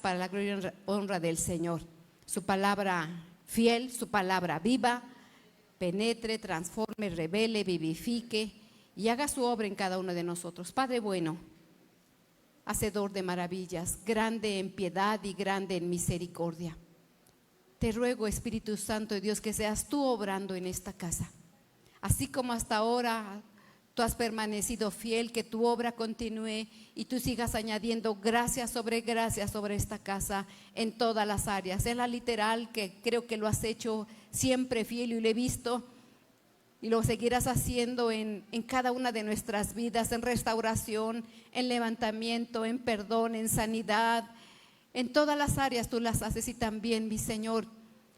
para la gloria y honra del Señor. Su palabra fiel, su palabra viva, penetre, transforme, revele, vivifique y haga su obra en cada uno de nosotros. Padre bueno, hacedor de maravillas, grande en piedad y grande en misericordia. Te ruego, Espíritu Santo de Dios, que seas tú obrando en esta casa. Así como hasta ahora tú has permanecido fiel, que tu obra continúe y tú sigas añadiendo gracia sobre esta casa en todas las áreas. En la literal, que creo que lo has hecho siempre fiel y lo he visto, y lo seguirás haciendo en cada una de nuestras vidas, en restauración, en levantamiento, en perdón, en sanidad. En todas las áreas tú las haces, y también, mi Señor,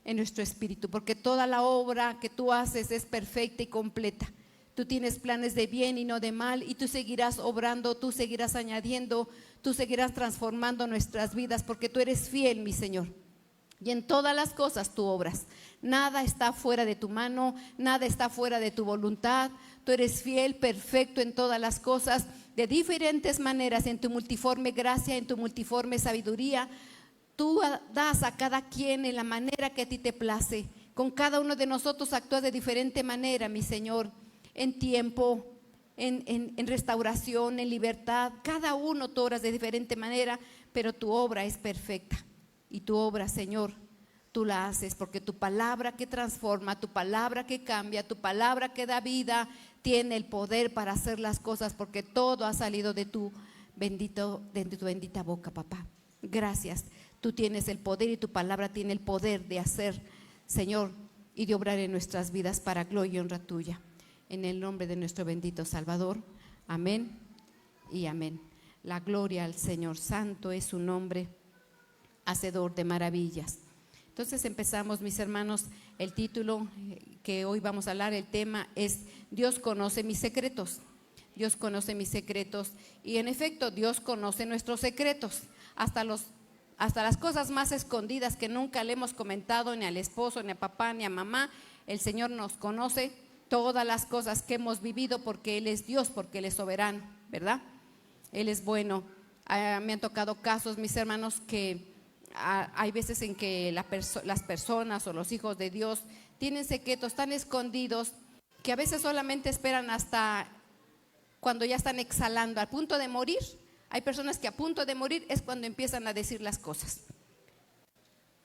en nuestro espíritu, porque toda la obra que tú haces es perfecta y completa. Tú tienes planes de bien y no de mal, y tú seguirás obrando, tú seguirás añadiendo, tú seguirás transformando nuestras vidas, porque tú eres fiel, mi Señor. Y en todas las cosas tú obras. Nada está fuera de tu mano, nada está fuera de tu voluntad. Tú eres fiel, perfecto en todas las cosas, de diferentes maneras, en tu multiforme gracia, en tu multiforme sabiduría. Tú das a cada quien en la manera que a ti te place. Con cada uno de nosotros actúas de diferente manera, mi Señor, en tiempo, en restauración, en libertad. Cada uno tú obras de diferente manera, pero tu obra es perfecta. Y tu obra, Señor, tú la haces porque tu palabra que transforma, tu palabra que cambia, tu palabra que da vida, tiene el poder para hacer las cosas, porque todo ha salido de tu bendita boca, papá. Gracias. Tú tienes el poder y tu palabra tiene el poder de hacer, Señor, y de obrar en nuestras vidas para gloria y honra tuya. En el nombre de nuestro bendito Salvador. Amén y amén. La gloria al Señor. Santo es su nombre, hacedor de maravillas. Entonces empezamos, mis hermanos. El título que hoy vamos a hablar, el tema es Dios conoce mis secretos. Dios conoce mis secretos. Y en efecto, Dios conoce nuestros secretos, hasta las cosas más escondidas que nunca le hemos comentado ni al esposo, ni a papá, ni a mamá. El Señor nos conoce todas las cosas que hemos vivido, porque Él es Dios, porque Él es soberano, ¿verdad? Él es bueno. Me han tocado casos, mis hermanos, que hay veces en que las personas o los hijos de Dios tienen secretos tan escondidos que a veces solamente esperan hasta cuando ya están exhalando, a punto de morir. Hay personas que a punto de morir es cuando empiezan a decir las cosas.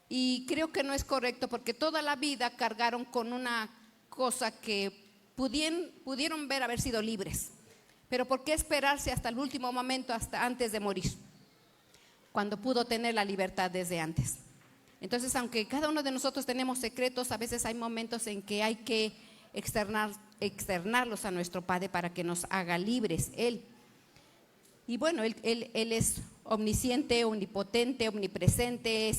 Y creo que no es correcto, porque toda la vida cargaron con una cosa que pudieron ver haber sido libres. Pero ¿por qué esperarse hasta el último momento, hasta antes de morir, cuando pudo tener la libertad desde antes? Entonces, aunque cada uno de nosotros tenemos secretos, a veces hay momentos en que hay que externarlos a nuestro Padre para que nos haga libres Él. Y bueno, Él es omnisciente, omnipotente, omnipresente.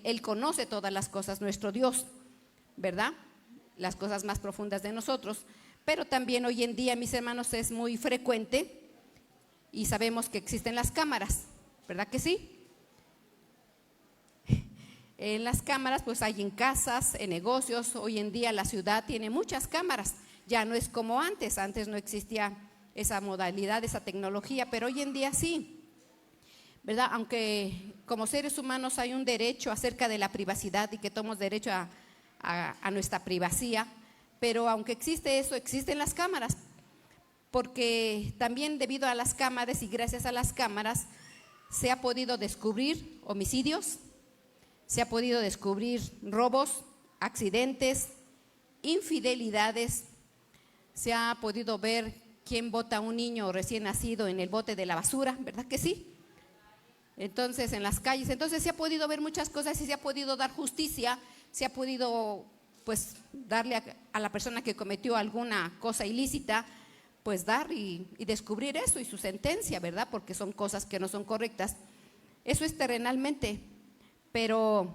Él conoce todas las cosas, nuestro Dios, ¿verdad? Las cosas más profundas de nosotros. Pero también hoy en día, mis hermanos, es muy frecuente, y sabemos que existen las cámaras, ¿verdad que sí? En las cámaras pues hay en casas, en negocios. Hoy en día la ciudad tiene muchas cámaras. Ya no es como antes no existía esa modalidad, esa tecnología, pero hoy en día sí, ¿verdad? Aunque como seres humanos hay un derecho acerca de la privacidad, y que tomamos derecho a nuestra privacidad, pero aunque existe eso, existen las cámaras, porque también debido a las cámaras y gracias a las cámaras se ha podido descubrir homicidios, se ha podido descubrir robos, accidentes, infidelidades, se ha podido ver quién bota a un niño recién nacido en el bote de la basura, ¿verdad que sí? Entonces, en las calles, entonces se ha podido ver muchas cosas, y se ha podido dar justicia, se ha podido pues darle a la persona que cometió alguna cosa ilícita, pues dar y descubrir eso y su sentencia, ¿verdad? Porque son cosas que no son correctas. Eso es terrenalmente, pero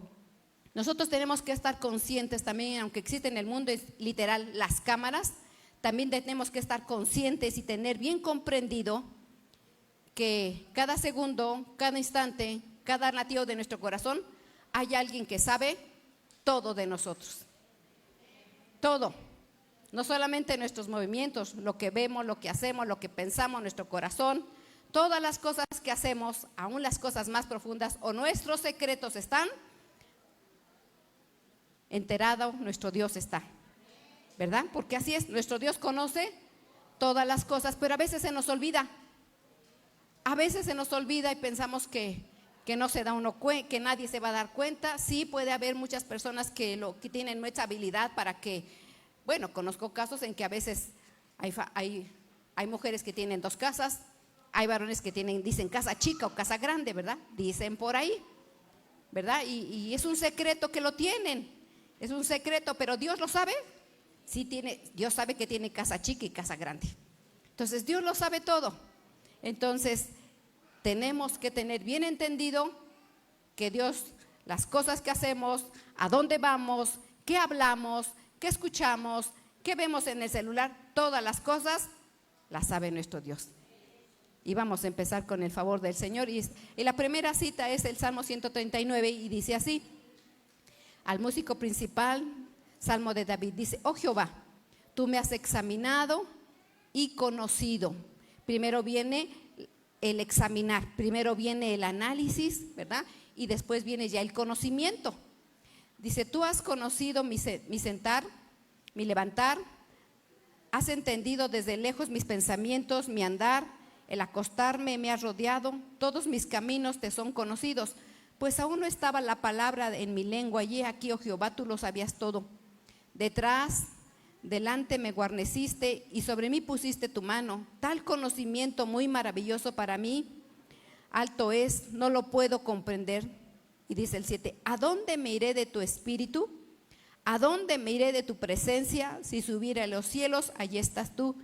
nosotros tenemos que estar conscientes también, aunque existe en el mundo es literal las cámaras, también tenemos que estar conscientes y tener bien comprendido que cada segundo, cada instante, cada latido de nuestro corazón, hay alguien que sabe todo de nosotros. Todo. No solamente nuestros movimientos, lo que vemos, lo que hacemos, lo que pensamos, nuestro corazón, Todas las cosas que hacemos, aún las cosas más profundas o nuestros secretos están enterados, nuestro Dios está, ¿verdad? Porque así es, nuestro Dios conoce todas las cosas, pero a veces se nos olvida. A veces se nos olvida y pensamos que no se da uno que nadie se va a dar cuenta. Sí, puede haber muchas personas que tienen mucha habilidad para que, bueno, conozco casos en que a veces hay mujeres que tienen 2 casas, hay varones que dicen casa chica o casa grande, ¿verdad? Dicen por ahí, ¿verdad? Y es un secreto que lo tienen, es un secreto, pero Dios lo sabe. Sí, Dios sabe que tiene casa chica y casa grande. Entonces Dios lo sabe todo. Entonces tenemos que tener bien entendido que Dios, las cosas que hacemos, a dónde vamos, qué hablamos, qué escuchamos, qué vemos en el celular, todas las cosas las sabe nuestro Dios. Y vamos a empezar con el favor del Señor. Y la primera cita es el Salmo 139 y dice así: al músico principal, Salmo de David, dice: oh Jehová, tú me has examinado y conocido. Primero viene el examinar, primero viene el análisis, ¿verdad? Y después viene ya el conocimiento. Dice: tú has conocido mi sentar, mi levantar, has entendido desde lejos mis pensamientos, mi andar, el acostarme me has rodeado, todos mis caminos te son conocidos, pues aún no estaba la palabra en mi lengua, y aquí, oh Jehová, tú lo sabías todo. Detrás, delante me guarneciste y sobre mí pusiste tu mano. Tal conocimiento muy maravilloso para mí, alto es, no lo puedo comprender. Y dice el 7: ¿a dónde me iré de tu espíritu? ¿A dónde me iré de tu presencia? Si subiera a los cielos, allí estás tú.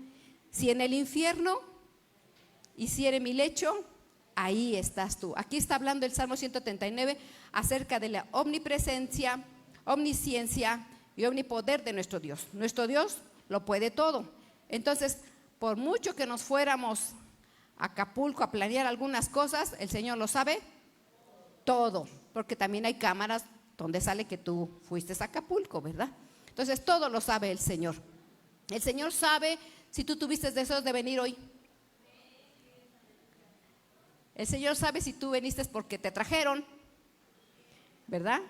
Si en el infierno hiciere mi lecho, ahí estás tú. Aquí está hablando el Salmo 139 acerca de la omnipresencia, omnisciencia y omnipoder de nuestro Dios. Nuestro Dios lo puede todo. Entonces, por mucho que nos fuéramos a Acapulco a planear algunas cosas, el Señor lo sabe todo, porque también hay cámaras donde sale que tú fuiste a Acapulco, ¿verdad? Entonces, todo lo sabe el Señor. El Señor sabe si tú tuviste deseos de venir hoy. El Señor sabe si tú viniste porque te trajeron, ¿verdad?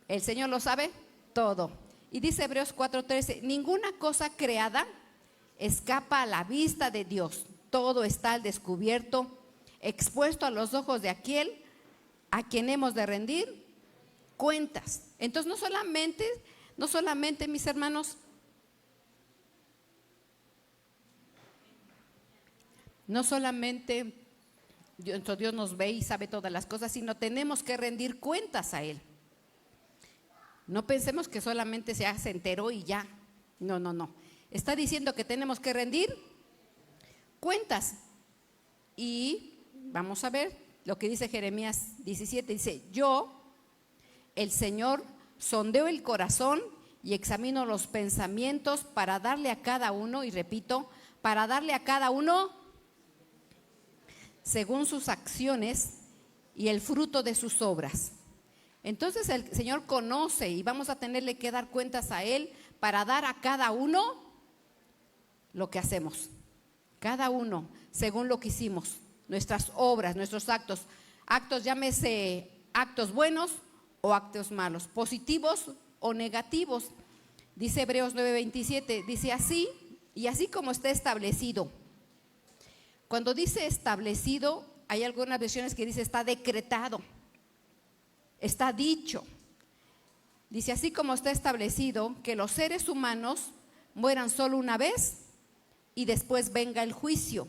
El Señor lo sabe todo. Y dice Hebreos 4:13: ninguna cosa creada escapa a la vista de Dios. Todo está al descubierto, expuesto a los ojos de aquel a quien hemos de rendir cuentas. Entonces no solamente mis hermanos, no solamente nuestro Dios nos ve y sabe todas las cosas, sino tenemos que rendir cuentas a Él. No pensemos que solamente se enteró y ya. No. Está diciendo que tenemos que rendir cuentas. Y vamos a ver lo que dice Jeremías 17. Dice: yo, el Señor, sondeo el corazón y examino los pensamientos para darle a cada uno, y repito, para darle a cada uno según sus acciones y el fruto de sus obras. Entonces el Señor conoce y vamos a tenerle que dar cuentas a Él para dar a cada uno lo que hacemos. Cada uno según lo que hicimos, nuestras obras, nuestros actos. Actos, llámese actos buenos o actos malos, positivos o negativos. Dice Hebreos 9:27, dice así, y así como está establecido. Cuando dice establecido, hay algunas versiones que dice está decretado, está dicho. Dice: así como está establecido que los seres humanos mueran solo una vez y después venga el juicio.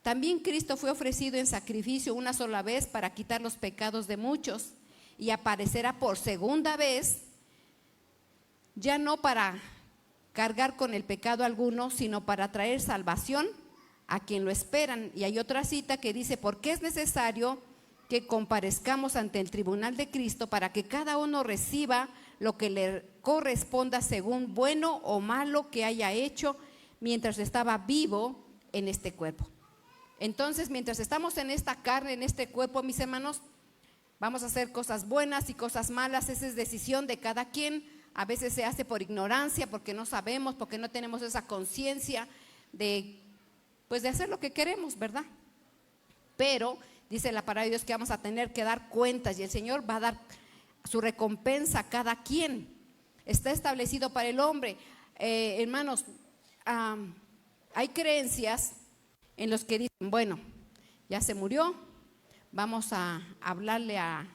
También Cristo fue ofrecido en sacrificio una sola vez para quitar los pecados de muchos, y aparecerá por segunda vez, ya no para cargar con el pecado alguno, sino para traer salvación a quien lo esperan. Y hay otra cita que dice: porque es necesario que comparezcamos ante el tribunal de Cristo para que cada uno reciba lo que le corresponda según bueno o malo que haya hecho mientras estaba vivo en este cuerpo. Entonces, mientras estamos en esta carne, en este cuerpo, mis hermanos, vamos a hacer cosas buenas y cosas malas. Esa es decisión de cada quien. A veces se hace por ignorancia, porque no sabemos, porque no tenemos esa conciencia de hacer lo que queremos, ¿verdad? Pero dice la palabra de Dios que vamos a tener que dar cuentas y el Señor va a dar su recompensa a cada quien. Está establecido para el hombre. Hermanos, hay creencias en los que dicen, bueno, ya se murió, vamos a hablarle a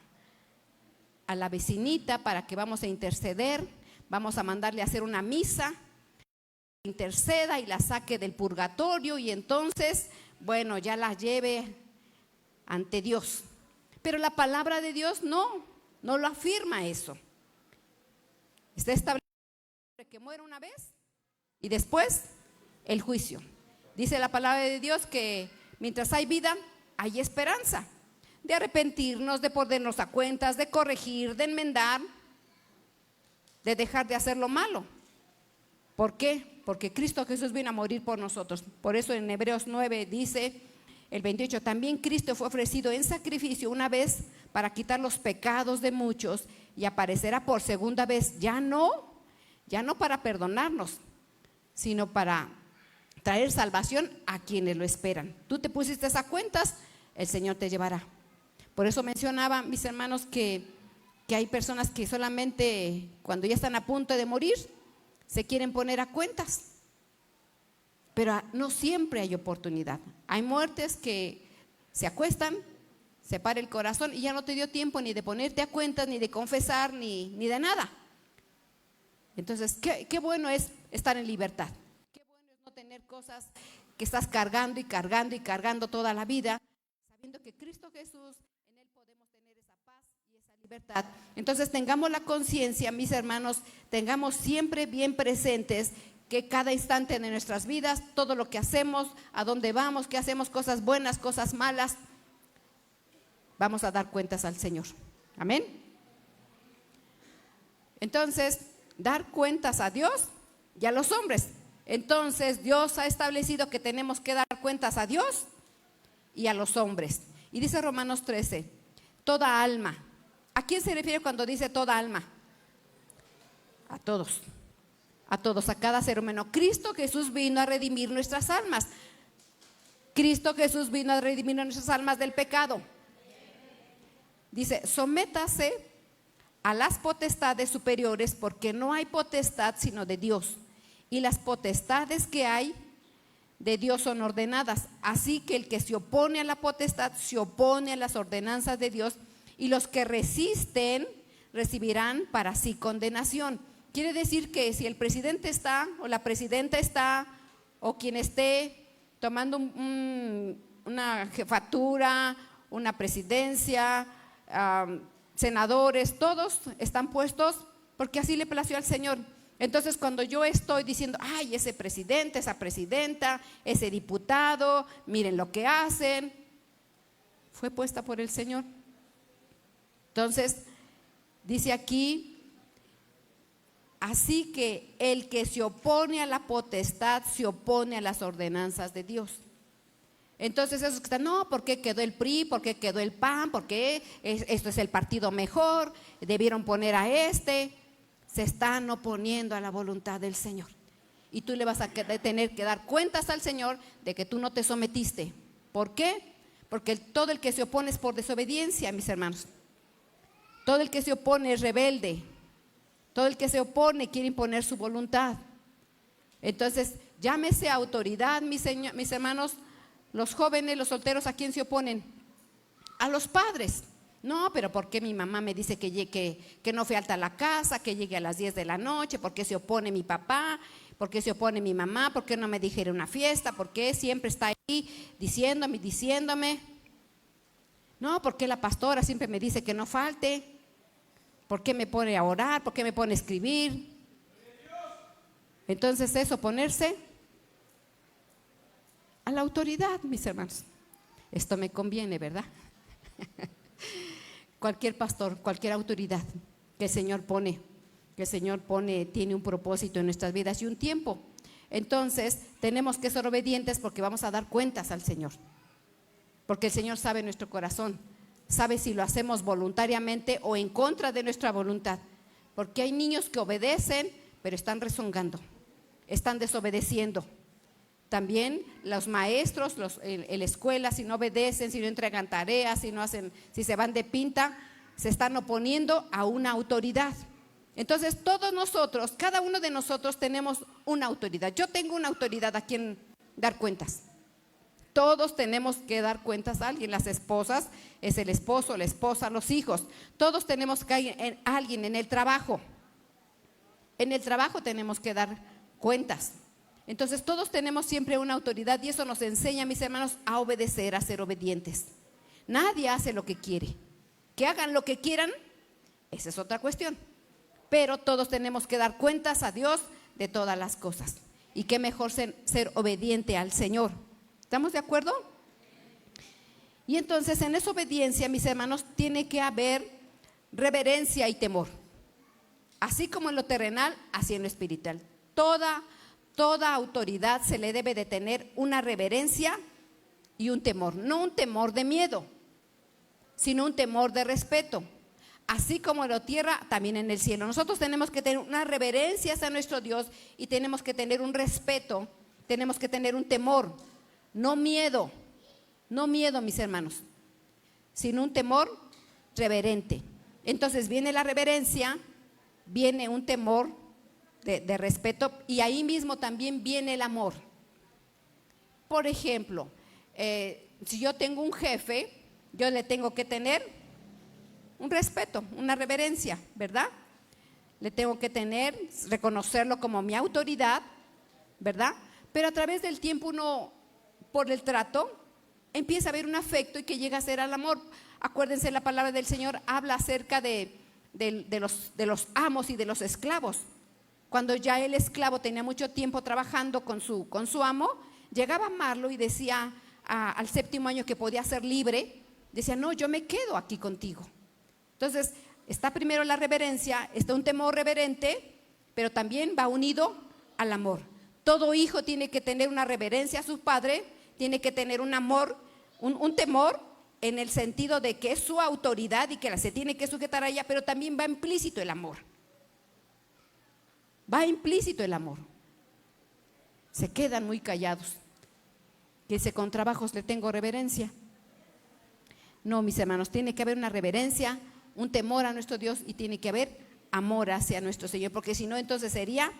la vecinita para que vamos a interceder, vamos a mandarle a hacer una misa, interceda y la saque del purgatorio y entonces, bueno, ya la lleve ante Dios. Pero la palabra de Dios no lo afirma eso. Está establecido que muere una vez y después el juicio. Dice la palabra de Dios que mientras hay vida, hay esperanza de arrepentirnos, de ponernos a cuentas, de corregir, de enmendar, de dejar de hacer lo malo. ¿Por qué? Porque Cristo Jesús vino a morir por nosotros. Por eso en Hebreos 9 dice el 28, también Cristo fue ofrecido en sacrificio una vez para quitar los pecados de muchos y aparecerá por segunda vez, ya no para perdonarnos, sino para traer salvación a quienes lo esperan. Tú te pusiste a cuentas, el Señor te llevará. Por eso mencionaba, mis hermanos, que hay personas que solamente cuando ya están a punto de morir se quieren poner a cuentas, pero no siempre hay oportunidad. Hay muertes que se acuestan, se para el corazón y ya no te dio tiempo ni de ponerte a cuentas, ni de confesar, ni de nada. Entonces, qué bueno es estar en libertad. Qué bueno es no tener cosas que estás cargando y cargando y cargando toda la vida, sabiendo que Cristo Jesús, en Él podemos tener esa paz y esa libertad. Entonces, tengamos la conciencia, mis hermanos, tengamos siempre bien presentes que cada instante de nuestras vidas, todo lo que hacemos, a dónde vamos, que hacemos, cosas buenas, cosas malas, vamos a dar cuentas al Señor. Amén. Entonces, dar cuentas a Dios y a los hombres. Entonces, Dios ha establecido que tenemos que dar cuentas a Dios y a los hombres. Y dice Romanos 13, toda alma. ¿A quién se refiere cuando dice toda alma? A todos. A todos, a cada ser humano. Cristo Jesús vino a redimir nuestras almas. Cristo Jesús vino a redimir nuestras almas del pecado. Dice, sométase a las potestades superiores, porque no hay potestad sino de Dios, y las potestades que hay de Dios son ordenadas. Así que el que se opone a la potestad se opone a las ordenanzas de Dios, y los que resisten recibirán para sí condenación. Quiere decir que si el presidente está o la presidenta está o quien esté tomando una jefatura, una presidencia, senadores, todos están puestos porque así le plació al Señor. Entonces, cuando yo estoy diciendo, ay, ese presidente, esa presidenta, ese diputado, miren lo que hacen, fue puesta por el Señor. Entonces, dice aquí, así que el que se opone a la potestad se opone a las ordenanzas de Dios. Entonces esos que están, no, ¿por qué quedó el PRI? ¿Por qué quedó el PAN? ¿Por qué esto es el partido mejor? Debieron poner a este. Se están oponiendo a la voluntad del Señor. Y tú le vas a tener que dar cuentas al Señor de que tú no te sometiste. ¿Por qué? Porque todo el que se opone es por desobediencia, mis hermanos. Todo el que se opone es rebelde. Todo el que se opone quiere imponer su voluntad. Entonces, llámese autoridad, mis hermanos. Los jóvenes, los solteros, ¿a quién se oponen? A los padres. No, pero ¿por qué mi mamá me dice que no falta a la casa, que llegue a las 10 de la noche? ¿Por qué se opone mi papá? ¿Por qué se opone mi mamá? ¿Por qué no me dijera una fiesta? ¿Por qué siempre está ahí diciéndome? No, ¿por qué la pastora siempre me dice que no falte? ¿Por qué me pone a orar? ¿Por qué me pone a escribir? Entonces es oponerse a la autoridad, mis hermanos. Esto me conviene, ¿verdad? Cualquier pastor, cualquier autoridad que el Señor pone, tiene un propósito en nuestras vidas y un tiempo. Entonces tenemos que ser obedientes porque vamos a dar cuentas al Señor. Porque el Señor sabe nuestro corazón, sabe si lo hacemos voluntariamente o en contra de nuestra voluntad. Porque hay niños que obedecen, pero están rezongando, están desobedeciendo. También los maestros, en la escuela, si no obedecen, si no entregan tareas, si se van de pinta, se están oponiendo a una autoridad. Entonces todos nosotros, cada uno de nosotros tenemos una autoridad. Yo tengo una autoridad a quien dar cuentas. Todos tenemos que dar cuentas a alguien. Las esposas es el esposo, la esposa, los hijos. Todos tenemos que a alguien en el trabajo. En el trabajo tenemos que dar cuentas. Entonces todos tenemos siempre una autoridad y eso nos enseña, mis hermanos, a obedecer, a ser obedientes. Nadie hace lo que quiere. Que hagan lo que quieran, esa es otra cuestión. Pero todos tenemos que dar cuentas a Dios de todas las cosas. Y qué mejor ser obediente al Señor. ¿Estamos de acuerdo? Y entonces en esa obediencia, mis hermanos, tiene que haber reverencia y temor. Así como en lo terrenal, así en lo espiritual. Toda autoridad se le debe de tener una reverencia y un temor. No un temor de miedo, sino un temor de respeto. Así como en la tierra, también en el cielo. Nosotros tenemos que tener una reverencia hacia nuestro Dios y tenemos que tener un respeto, tenemos que tener un temor. No miedo, mis hermanos, sino un temor reverente. Entonces viene la reverencia, viene un temor de respeto y ahí mismo también viene el amor. Por ejemplo, si yo tengo un jefe, yo le tengo que tener un respeto, una reverencia, ¿verdad? Le tengo que reconocerlo como mi autoridad, ¿verdad? Pero a través del tiempo uno, por el trato, empieza a haber un afecto y que llega a ser al amor. Acuérdense, la palabra del Señor habla acerca de los amos y de los esclavos. Cuando ya el esclavo tenía mucho tiempo trabajando con su amo, llegaba a amarlo y decía al séptimo año que podía ser libre, decía, no, yo me quedo aquí contigo. Entonces, está primero la reverencia, está un temor reverente, pero también va unido al amor. Todo hijo tiene que tener una reverencia a su padre, tiene que tener un amor, un temor en el sentido de que es su autoridad y que se tiene que sujetar a ella, pero también va implícito el amor. Va implícito el amor. Se quedan muy callados. Dice, con trabajos le tengo reverencia. No, mis hermanos, tiene que haber una reverencia, un temor a nuestro Dios y tiene que haber amor hacia nuestro Señor, porque si no, entonces sería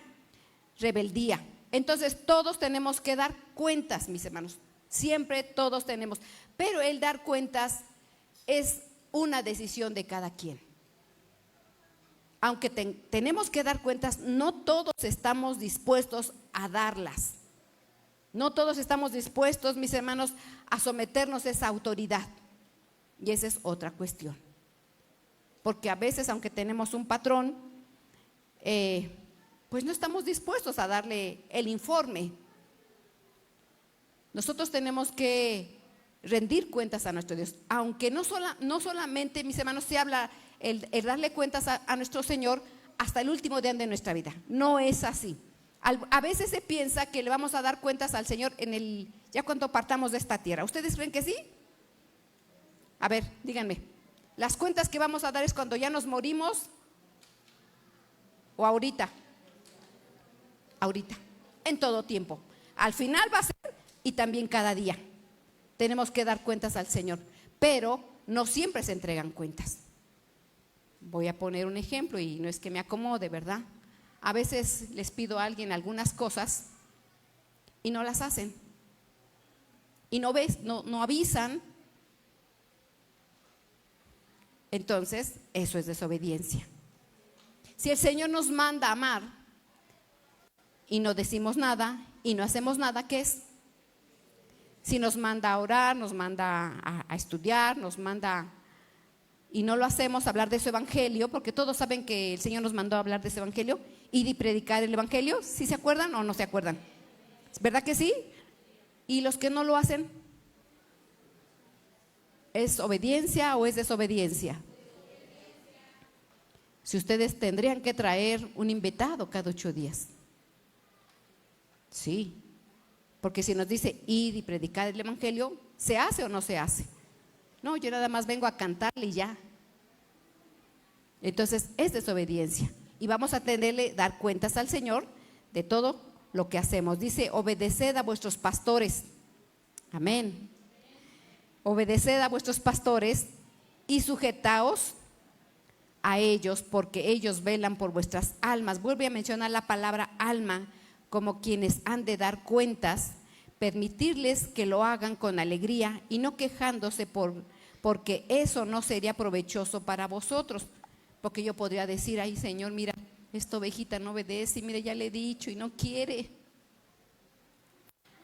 rebeldía. Entonces todos tenemos que dar cuentas, mis hermanos. Siempre todos tenemos. Pero el dar cuentas es una decisión de cada quien. Aunque tenemos que dar cuentas, no todos estamos dispuestos a darlas. No todos estamos dispuestos, mis hermanos, a someternos a esa autoridad. Y esa es otra cuestión. Porque a veces, aunque tenemos un patrón, pues no estamos dispuestos a darle el informe. Nosotros tenemos que rendir cuentas a nuestro Dios. Aunque no solamente, mis hermanos, se habla el darle cuentas a nuestro Señor hasta el último día de nuestra vida. No es así. A veces se piensa que le vamos a dar cuentas al Señor ya cuando partamos de esta tierra. ¿Ustedes creen que sí? A ver, díganme. ¿Las cuentas que vamos a dar es cuando ya nos morimos o ahorita? Ahorita, en todo tiempo. Al final va a ser y también cada día. Tenemos que dar cuentas al Señor, pero no siempre se entregan cuentas. Voy a poner un ejemplo y no es que me acomode, ¿verdad? A veces les pido a alguien algunas cosas y no las hacen. Y no avisan. Entonces, eso es desobediencia. Si el Señor nos manda a amar y no decimos nada y no hacemos nada, ¿qué es? Si nos manda a orar, nos manda a estudiar, nos manda y no lo hacemos, hablar de su evangelio, porque todos saben que el Señor nos mandó a hablar de ese evangelio, ir y predicar el evangelio. ¿Sí se acuerdan o no se acuerdan? ¿Verdad que sí? ¿Y los que no lo hacen? ¿Es obediencia o es desobediencia? Si ustedes tendrían que traer un invitado cada 8 días. Sí, porque si nos dice ir y predicar el evangelio, ¿se hace o no se hace? No, yo nada más vengo a cantarle y ya. Entonces es desobediencia y vamos a tenerle dar cuentas al Señor de todo lo que hacemos. Dice, obedeced a vuestros pastores. Amén. Obedeced a vuestros pastores y sujetaos a ellos, porque ellos velan por vuestras almas. Vuelve a mencionar la palabra alma, como quienes han de dar cuentas. Permitirles que lo hagan con alegría y no quejándose porque eso no sería provechoso para vosotros. Porque yo podría decir, ay Señor, mira, esta ovejita no obedece y mira, ya le he dicho y no quiere.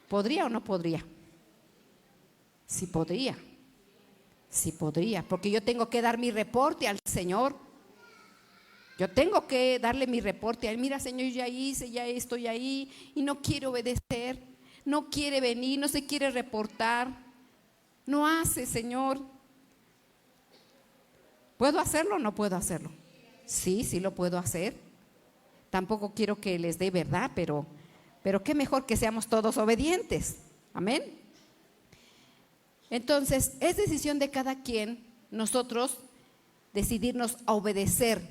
¿Podría o no podría? Sí podría. Sí podría, porque yo tengo que dar mi reporte al Señor. Yo tengo que darle mi reporte a Él. Mira, Señor, ya hice, ya estoy ahí y no quiere obedecer, no quiere venir, no se quiere reportar, no hace, Señor. ¿Puedo hacerlo o no puedo hacerlo? Sí, sí lo puedo hacer. Tampoco quiero que les dé verdad, pero qué mejor que seamos todos obedientes. Amén. Entonces, es decisión de cada quien nosotros decidirnos a obedecer.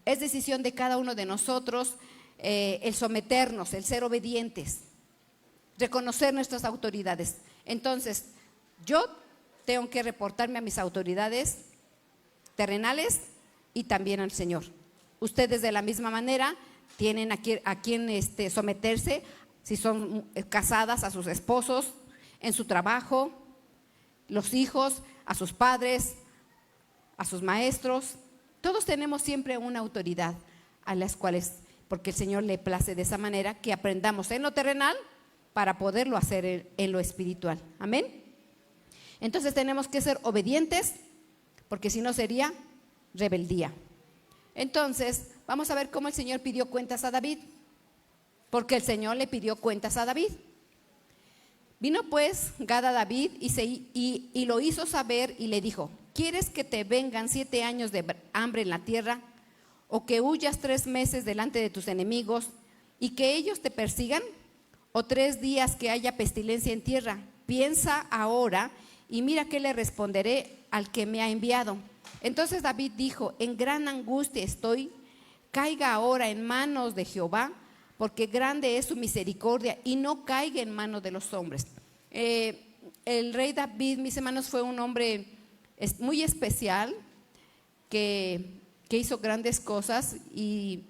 Es decisión de cada uno de nosotros el someternos, el ser obedientes, reconocer nuestras autoridades. Entonces, yo tengo que reportarme a mis autoridades terrenales y también al Señor. Ustedes de la misma manera tienen a quien someterse, si son casadas, a sus esposos, en su trabajo, los hijos, a sus padres, a sus maestros. Todos tenemos siempre una autoridad a las cuales, porque el Señor le place de esa manera, que aprendamos en lo terrenal para poderlo hacer en lo espiritual. Amén. Entonces tenemos que ser obedientes, porque si no sería rebeldía. Entonces vamos a ver cómo el Señor pidió cuentas a David, porque el Señor le pidió cuentas a David. Vino pues Gad a David y lo hizo saber y le dijo: ¿quieres que te vengan 7 años de hambre en la tierra, o que huyas 3 meses delante de tus enemigos y que ellos te persigan, o 3 días que haya pestilencia en tierra? Piensa ahora y mira qué le responderé al que me ha enviado. Entonces David dijo: en gran angustia estoy, caiga ahora en manos de Jehová, porque grande es su misericordia, y no caiga en manos de los hombres. El rey David, mis hermanos, fue un hombre muy especial, que hizo grandes cosas y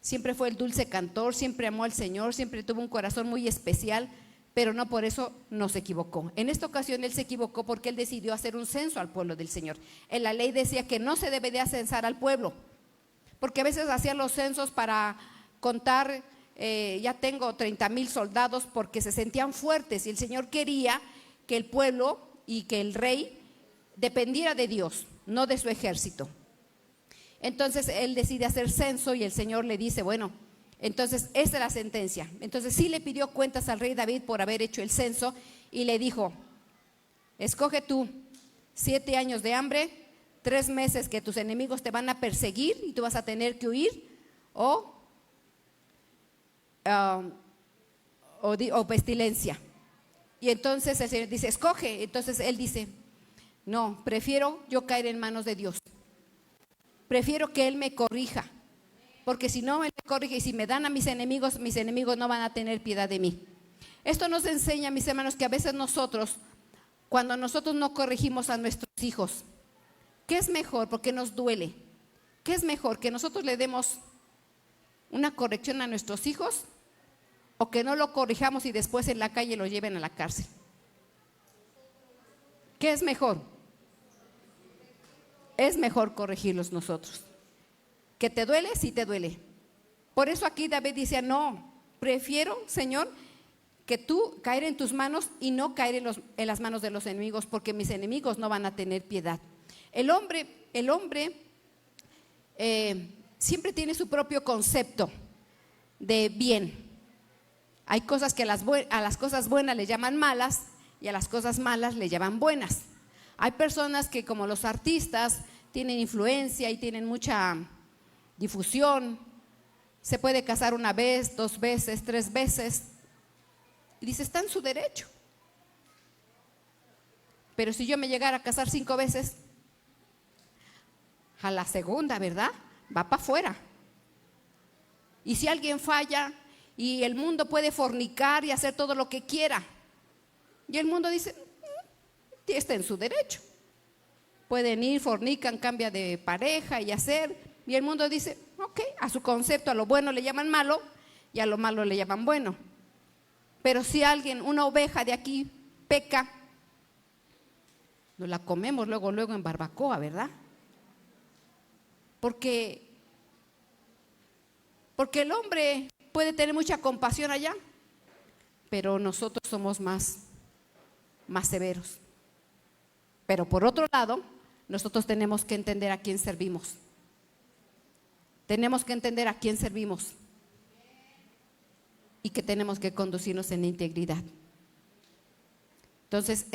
siempre fue el dulce cantor, siempre amó al Señor, siempre tuvo un corazón muy especial, pero no por eso no se equivocó. En esta ocasión él se equivocó porque él decidió hacer un censo al pueblo del Señor. En la ley decía que no se debe de censar al pueblo, porque a veces hacían los censos para contar, ya tengo 30,000 soldados, porque se sentían fuertes, y el Señor quería que el pueblo y que el rey dependiera de Dios, no de su ejército. Entonces él decide hacer censo y el Señor le dice: bueno, entonces esta es la sentencia. Entonces sí le pidió cuentas al rey David por haber hecho el censo y le dijo: escoge tú 7 años de hambre, 3 meses que tus enemigos te van a perseguir y tú vas a tener que huir, o pestilencia. Y entonces el Señor dice: escoge. Entonces él dice: no, prefiero yo caer en manos de Dios. Prefiero que Él me corrija, porque si no Él me corrige y si me dan a mis enemigos no van a tener piedad de mí. Esto nos enseña, mis hermanos, que a veces nosotros, cuando nosotros no corregimos a nuestros hijos, ¿qué es mejor? Porque nos duele. ¿Qué es mejor? ¿Que nosotros le demos una corrección a nuestros hijos, o que no lo corrijamos y después en la calle lo lleven a la cárcel? ¿Qué es mejor? Es mejor corregirlos nosotros. ¿Que te duele? Sí te duele. Por eso aquí David dice: no, prefiero, Señor, que tú caer en tus manos y no caer en las manos de los enemigos, porque mis enemigos no van a tener piedad. El hombre siempre tiene su propio concepto de bien. Hay cosas que a las cosas buenas le llaman malas y a las cosas malas le llaman buenas. Hay personas que, como los artistas, tienen influencia y tienen mucha difusión. Se puede casar 1 vez, 2 veces, 3 veces. Y dice: está en su derecho. Pero si yo me llegara a casar 5 veces, a la segunda, ¿verdad?, va para afuera. Y si alguien falla y el mundo puede fornicar y hacer todo lo que quiera. Y el mundo dice, está en su derecho. Pueden ir, fornican, cambia de pareja y hacer. Y el mundo dice, ok, a su concepto, a lo bueno le llaman malo y a lo malo le llaman bueno. Pero si alguien, una oveja de aquí peca, nos la comemos luego en barbacoa, ¿verdad? Porque el hombre puede tener mucha compasión allá, pero nosotros somos más severos. Pero por otro lado, nosotros tenemos que entender a quién servimos. Tenemos que entender a quién servimos y que tenemos que conducirnos en integridad. Entonces,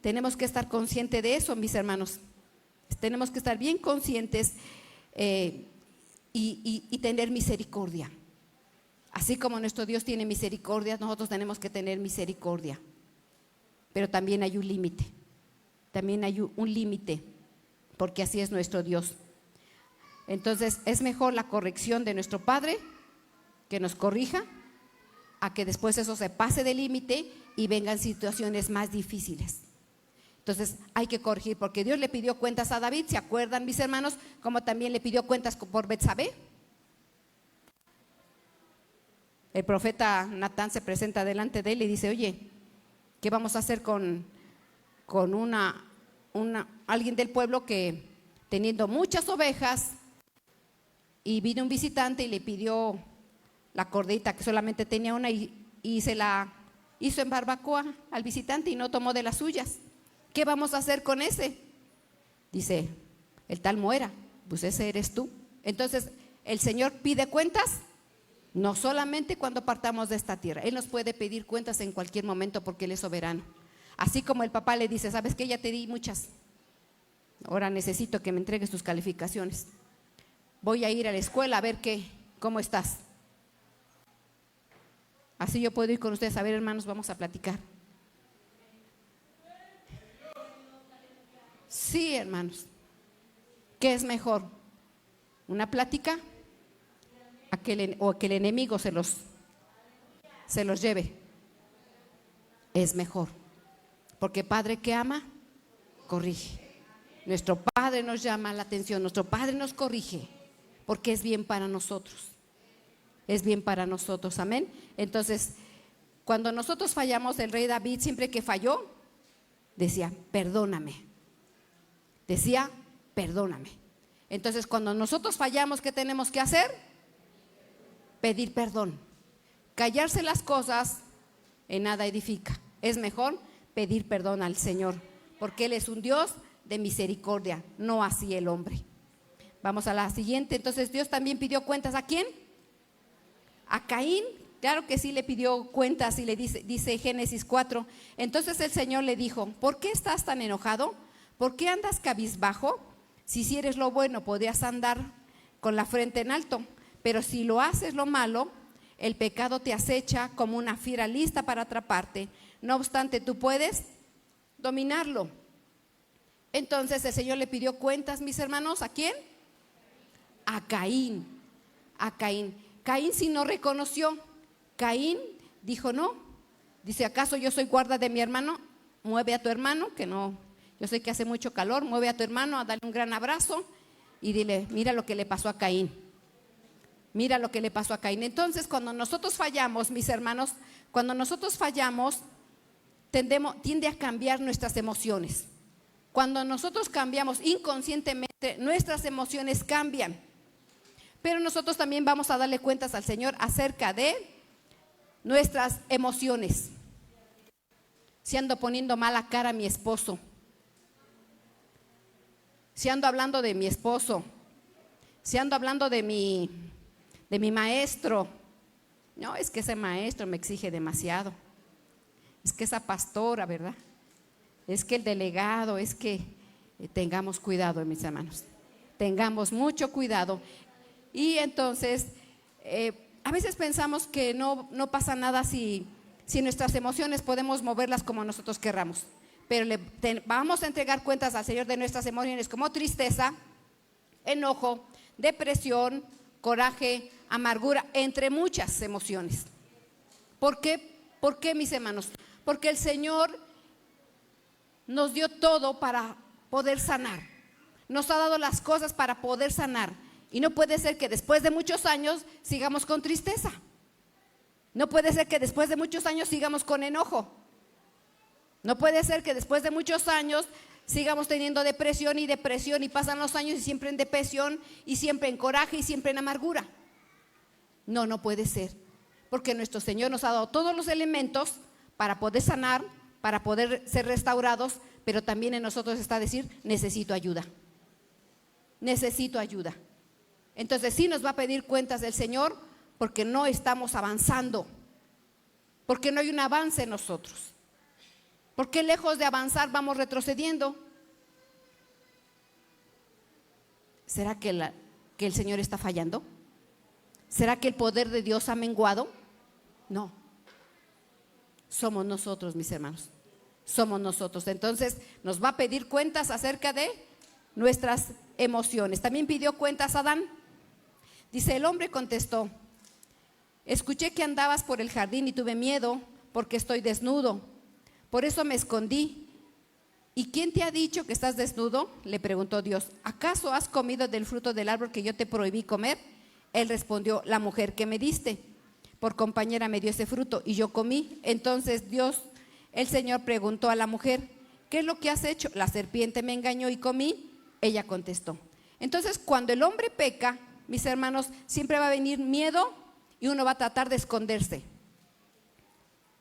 tenemos que estar conscientes de eso, mis hermanos. Tenemos que estar bien conscientes y tener misericordia. Así como nuestro Dios tiene misericordia, nosotros tenemos que tener misericordia. Pero también hay un límite. También hay un límite, porque así es nuestro Dios. Entonces, es mejor la corrección de nuestro Padre, que nos corrija, a que después eso se pase de límite y vengan situaciones más difíciles. Entonces hay que corregir, porque Dios le pidió cuentas a David. ¿Se acuerdan, mis hermanos, cómo también le pidió cuentas por Betsabé? El profeta Natán se presenta delante de él y dice, oye, ¿qué vamos a hacer con alguien del pueblo que teniendo muchas ovejas, y vino un visitante y le pidió la cordita que solamente tenía una y se la hizo en barbacoa al visitante y no tomó de las suyas? ¿Qué vamos a hacer con ese? Dice, el tal muera. Pues ese eres tú. Entonces, el Señor pide cuentas, no solamente cuando partamos de esta tierra. Él nos puede pedir cuentas en cualquier momento porque Él es soberano. Así como el papá le dice, ¿sabes qué? Ya te di muchas. Ahora necesito que me entregues tus calificaciones. Voy a ir a la escuela a ver cómo estás. Así yo puedo ir con ustedes. A ver, hermanos, vamos a platicar. Sí, hermanos. ¿Qué es mejor? ¿Una plática? ¿O que el enemigo se los lleve? Es mejor. Porque Padre que ama, corrige. Nuestro Padre nos llama la atención, nuestro Padre nos corrige, porque es bien para nosotros. Es bien para nosotros, amén. Entonces, cuando nosotros fallamos, el rey David siempre que falló, decía, perdóname. Decía, perdóname. Entonces, cuando nosotros fallamos, ¿qué tenemos que hacer? Pedir perdón. Callarse las cosas en nada edifica. Es mejor pedir perdón al Señor, porque Él es un Dios de misericordia, no así el hombre. Vamos a la siguiente. Entonces, Dios también pidió cuentas. ¿A quién? A Caín. Claro que sí le pidió cuentas y le dice Génesis 4. Entonces el Señor le dijo, ¿por qué estás tan enojado? ¿Por qué andas cabizbajo? Si hicieres lo bueno, podrías andar con la frente en alto, pero si lo haces lo malo, el pecado te acecha como una fiera lista para atraparte. No obstante, tú puedes dominarlo. Entonces el Señor le pidió cuentas, mis hermanos. ¿A quién? A Caín. A Caín. Caín sí no reconoció. Caín dijo no. Dice, ¿acaso yo soy guarda de mi hermano? Mueve a tu hermano, que no, yo sé que hace mucho calor. Mueve a tu hermano, a darle un gran abrazo y dile, mira lo que le pasó a Caín. Mira lo que le pasó a Caín. Entonces, cuando nosotros fallamos, mis hermanos, cuando nosotros fallamos, tiende a cambiar nuestras emociones. Cuando nosotros cambiamos inconscientemente, nuestras emociones cambian. Pero nosotros también vamos a darle cuentas al Señor acerca de nuestras emociones. Si ando poniendo mala cara a mi esposo, si ando hablando de mi esposo, si ando hablando de mi maestro, no, es que ese maestro me exige demasiado, es que esa pastora, ¿verdad? Es que el delegado, es que tengamos cuidado, mis hermanos, tengamos mucho cuidado. Y entonces, a veces pensamos que no pasa nada si nuestras emociones podemos moverlas como nosotros querramos, pero vamos a entregar cuentas al Señor de nuestras emociones como tristeza, enojo, depresión, coraje, amargura, entre muchas emociones. ¿Por qué? ¿Por qué, mis hermanos? Porque el Señor nos dio todo para poder sanar. Nos ha dado las cosas para poder sanar. Y no puede ser que después de muchos años sigamos con tristeza. No puede ser que después de muchos años sigamos con enojo. No puede ser que después de muchos años sigamos teniendo depresión y pasan los años y siempre en depresión y siempre en coraje y siempre en amargura. No, no puede ser. Porque nuestro Señor nos ha dado todos los elementos para poder sanar, para poder ser restaurados, pero también en nosotros está decir, necesito ayuda. Necesito ayuda. Entonces sí nos va a pedir cuentas del Señor porque no estamos avanzando, porque no hay un avance en nosotros, porque lejos de avanzar vamos retrocediendo. ¿Será que el Señor está fallando? ¿Será que el poder de Dios ha menguado? No, somos nosotros, mis hermanos, somos nosotros. Entonces nos va a pedir cuentas acerca de nuestras emociones. También pidió cuentas a Adán. Dice, el hombre contestó, escuché que andabas por el jardín y tuve miedo porque estoy desnudo, por eso me escondí. ¿Y quién te ha dicho que estás desnudo?, le preguntó Dios. ¿Acaso has comido del fruto del árbol que yo te prohibí comer? Él respondió, la mujer que me diste por compañera me dio ese fruto y yo comí. Entonces Dios, el Señor, preguntó a la mujer, ¿qué es lo que has hecho? La serpiente me engañó y comí. Ella contestó. Entonces, cuando el hombre peca, mis hermanos, siempre va a venir miedo y uno va a tratar de esconderse.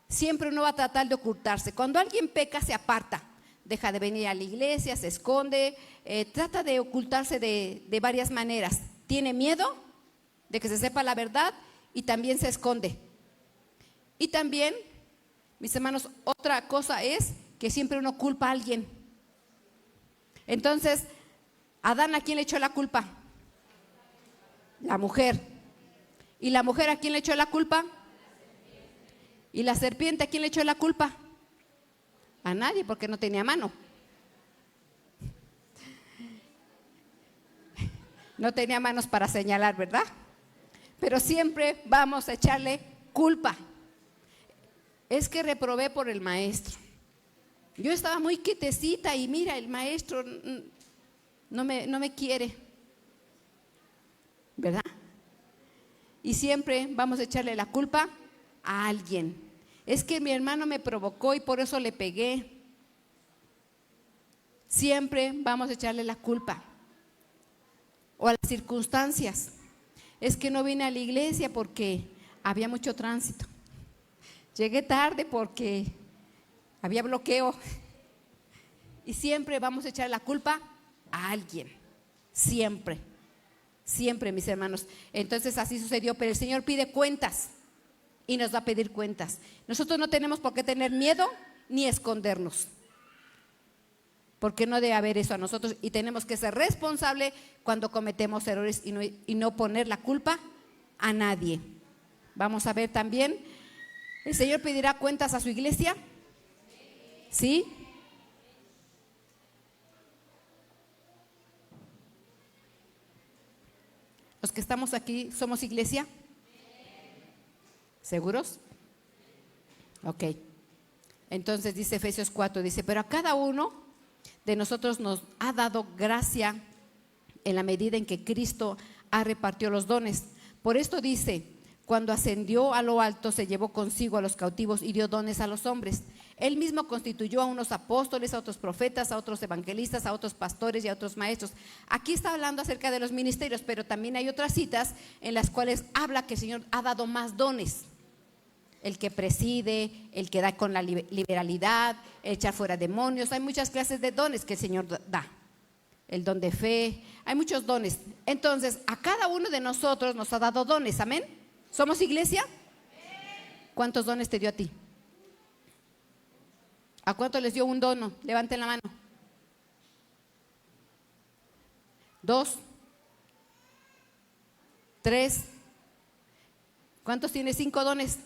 Siempre uno va a tratar de ocultarse. Cuando alguien peca, se aparta, deja de venir a la iglesia, se esconde, trata de ocultarse de varias maneras. Tiene miedo de que se sepa la verdad y también se esconde. Y también, mis hermanos, otra cosa es que siempre uno culpa a alguien. Entonces, Adán, ¿a quién le echó la culpa? La mujer. ¿Y la mujer a quién le echó la culpa? ¿Y la serpiente a quién le echó la culpa? A nadie, porque no tenía mano. No tenía manos para señalar, ¿verdad? Pero siempre vamos a echarle culpa. Es que reprobé por el maestro. Yo estaba muy quietecita y mira, el maestro no me quiere, ¿verdad? Y siempre vamos a echarle la culpa a alguien. Es que mi hermano me provocó y por eso le pegué. Siempre vamos a echarle la culpa. O a las circunstancias. Es que no vine a la iglesia porque había mucho tránsito. Llegué tarde porque había bloqueo. Y siempre vamos a echar la culpa a alguien. Siempre. Siempre, mis hermanos. Entonces así sucedió, pero el Señor pide cuentas y nos va a pedir cuentas. Nosotros no tenemos por qué tener miedo ni escondernos, porque no debe haber eso a nosotros y tenemos que ser responsables cuando cometemos errores y no poner la culpa a nadie. Vamos a ver también, ¿el Señor pedirá cuentas a su iglesia? ¿Sí? Los que estamos aquí, ¿somos iglesia? ¿Seguros? Ok. Entonces dice Efesios 4, dice, pero a cada uno de nosotros nos ha dado gracia en la medida en que Cristo ha repartido los dones. Por esto dice, cuando ascendió a lo alto se llevó consigo a los cautivos y dio dones a los hombres. Él mismo constituyó a unos apóstoles, a otros profetas, a otros evangelistas, a otros pastores y a otros maestros. Aquí está hablando acerca de los ministerios, pero también hay otras citas en las cuales habla que el Señor ha dado más dones. El que preside, el que da con la liberalidad, el echar fuera demonios. Hay muchas clases de dones que el Señor da. El don de fe, hay muchos dones. Entonces, a cada uno de nosotros nos ha dado dones, ¿amén? ¿Somos iglesia? ¿Cuántos dones te dio a ti? ¿A cuántos les dio un dono? Levanten la mano. 2, 3. ¿Cuántos tiene 5 dones?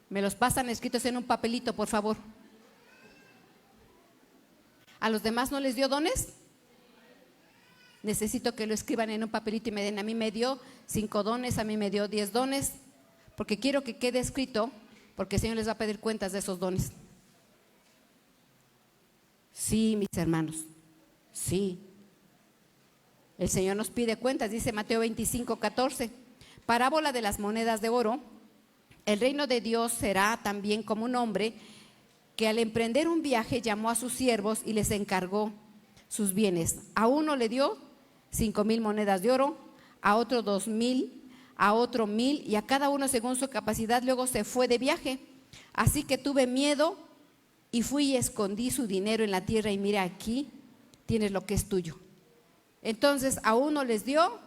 Me los pasan escritos en un papelito, por favor. ¿A los demás no les dio dones? necesito que lo escriban en un papelito y me den. A mí me dio 5 dones, a mí me dio 10 dones, porque quiero que quede escrito, porque el Señor les va a pedir cuentas de esos dones. Sí, mis hermanos, sí. El Señor nos pide cuentas, dice Mateo 25:14. Parábola de las monedas de oro. El reino de Dios será también como un hombre que al emprender un viaje llamó a sus siervos y les encargó sus bienes. A uno le dio 5,000 monedas de oro, a otro 2,000, a otro 1,000 y a cada uno según su capacidad. Luego se fue de viaje. Así que tuve miedo y fui y escondí su dinero en la tierra y mira, aquí tienes lo que es tuyo. Entonces a uno les dio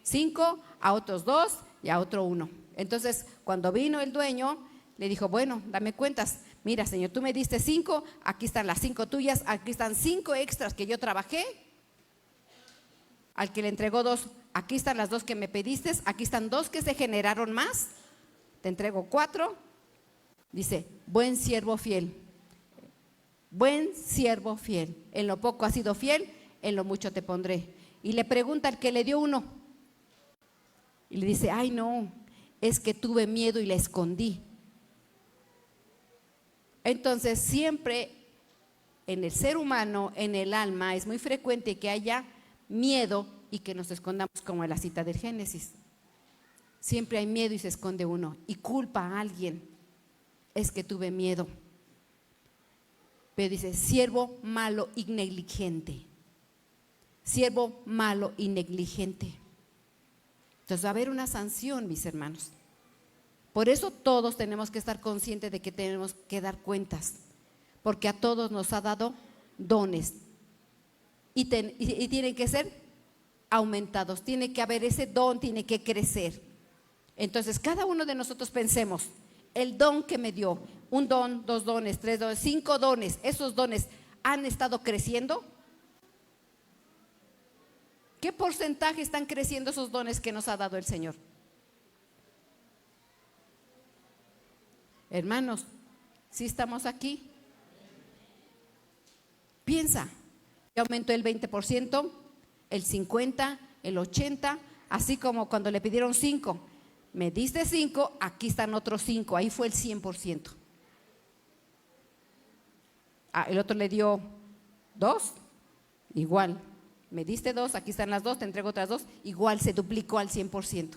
5, a otros 2 y a otro 1. Entonces cuando vino el dueño le dijo, bueno, dame cuentas. Mira, Señor, tú me diste 5, aquí están las 5 tuyas, aquí están 5 extras que yo trabajé. Al que le entregó 2, aquí están las 2 que me pediste, aquí están 2 que se generaron más, te entrego 4. Dice, buen siervo fiel, en lo poco has sido fiel, en lo mucho te pondré. Y le pregunta al que le dio 1, y le dice, ay no, es que tuve miedo y la escondí. Entonces siempre en el ser humano, en el alma, es muy frecuente que haya miedo y que nos escondamos, como en la cita del Génesis. Siempre hay miedo y se esconde uno y culpa a alguien, es que tuve miedo. Pero dice, siervo malo y negligente. Siervo malo y negligente. Entonces va a haber una sanción, mis hermanos. Por eso todos tenemos que estar conscientes de que tenemos que dar cuentas, porque a todos nos ha dado dones y tienen que ser aumentados, tiene que haber ese don, tiene que crecer. Entonces cada uno de nosotros pensemos, el don que me dio, 1 don, 2 dones, 3 dones, 5 dones, esos dones han estado creciendo. ¿Qué porcentaje están creciendo esos dones que nos ha dado el Señor? Hermanos, ¿sí estamos aquí? Piensa, que aumentó el 20%, el 50%, el 80%, así como cuando le pidieron 5, me diste 5, aquí están otros 5, ahí fue el 100%. El otro le dio 2, igual, me diste 2, aquí están las 2, te entrego otras 2, igual se duplicó al 100%.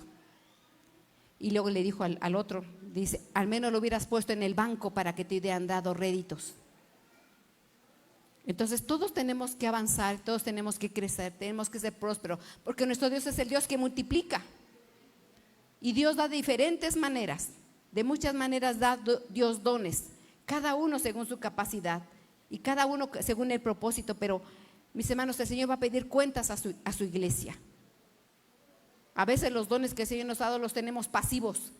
Y luego le dijo al otro, dice, al menos lo hubieras puesto en el banco para que te hubieran dado réditos. Entonces todos tenemos que avanzar, todos tenemos que crecer, tenemos que ser prósperos, porque nuestro Dios es el Dios que multiplica. Y Dios da de diferentes maneras, de muchas maneras da Dios dones, cada uno según su capacidad y cada uno según el propósito. Pero mis hermanos, el Señor va a pedir cuentas a su iglesia. A veces los dones que el Señor nos ha dado los tenemos pasivos.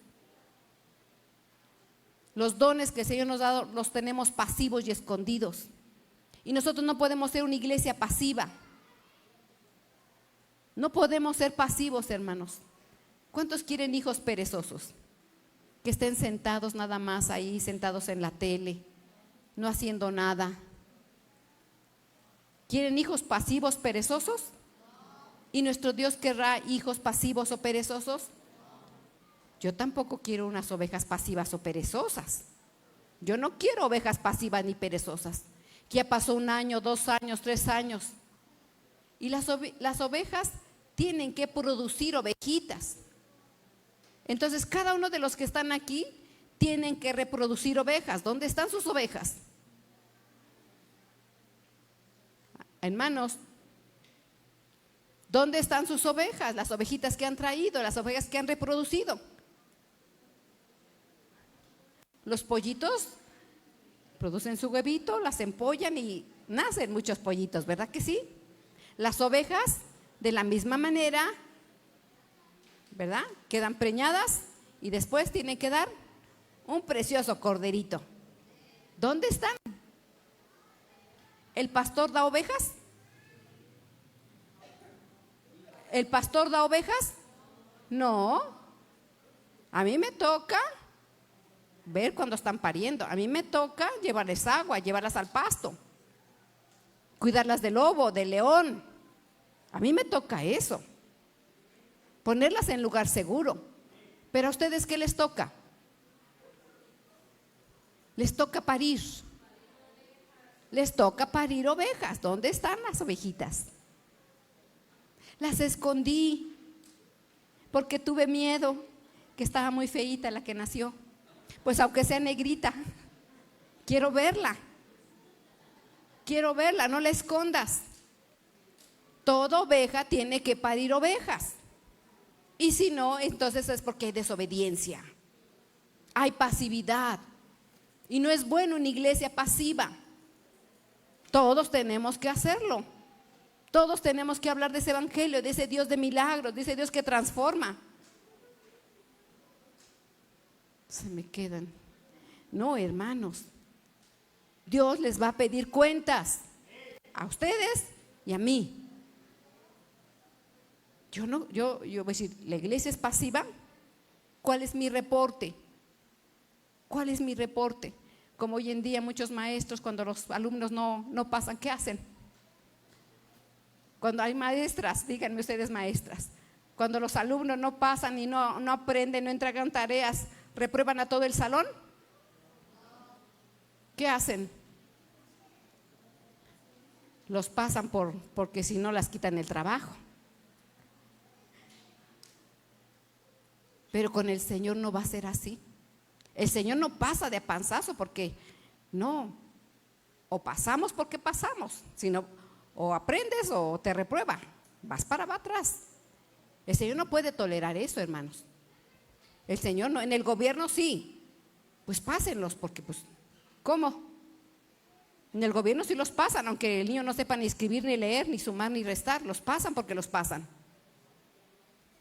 Los dones que el Señor nos ha dado los tenemos pasivos y escondidos. Y nosotros no podemos ser una iglesia pasiva. No podemos ser pasivos, hermanos. ¿Cuántos quieren hijos perezosos? Que estén sentados nada más ahí, sentados en la tele, no haciendo nada. ¿Quieren hijos pasivos, perezosos? ¿Y nuestro Dios querrá hijos pasivos o perezosos? Yo tampoco quiero unas ovejas pasivas o perezosas. Yo no quiero ovejas pasivas ni perezosas. Que ya pasó 1 año, 2 años, 3 años. Y las ovejas tienen que producir ovejitas. Entonces cada uno de los que están aquí tienen que reproducir ovejas. ¿Dónde están sus ovejas? Hermanos, ¿dónde están sus ovejas? Las ovejitas que han traído, las ovejas que han reproducido. Los pollitos producen su huevito, las empollan y nacen muchos pollitos, ¿verdad que sí? Las ovejas de la misma manera, ¿verdad? Quedan preñadas y después tienen que dar un precioso corderito. ¿Dónde están? ¿El pastor da ovejas? ¿El pastor da ovejas? No. A mí me toca ver cuando están pariendo. A mí me toca llevarles agua, llevarlas al pasto, cuidarlas del lobo, del león. A mí me toca eso, ponerlas en lugar seguro. Pero a ustedes, ¿qué les toca? Les toca parir. Les toca parir ovejas. ¿Dónde están las ovejitas? Las escondí porque tuve miedo, que estaba muy feíta la que nació. Pues aunque sea negrita, quiero verla. Quiero verla, no la escondas. Toda oveja tiene que parir ovejas. Y si no, entonces es porque hay desobediencia, hay pasividad. Y no es bueno una iglesia pasiva. Todos tenemos que hacerlo. Todos tenemos que hablar de ese evangelio, de ese Dios de milagros, de ese Dios que transforma. Se me quedan. No, hermanos. Dios les va a pedir cuentas a ustedes y a mí. Yo voy a decir, ¿la iglesia es pasiva? ¿Cuál es mi reporte? ¿Cuál es mi reporte? Como hoy en día muchos maestros, cuando los alumnos no pasan, ¿qué hacen? Cuando hay maestras, díganme ustedes maestras, cuando los alumnos no pasan y no aprenden, no entregan tareas, ¿reprueban a todo el salón? ¿Qué hacen? Los pasan porque si no las quitan el trabajo. Pero con el Señor no va a ser así. El Señor no pasa de panzazo porque no, o pasamos porque pasamos, sino o aprendes o te reprueba, vas para atrás. El Señor no puede tolerar eso, hermanos. El Señor no, en el gobierno sí, pues pásenlos porque pues, ¿cómo? En el gobierno sí los pasan, aunque el niño no sepa ni escribir, ni leer, ni sumar, ni restar, los pasan porque los pasan.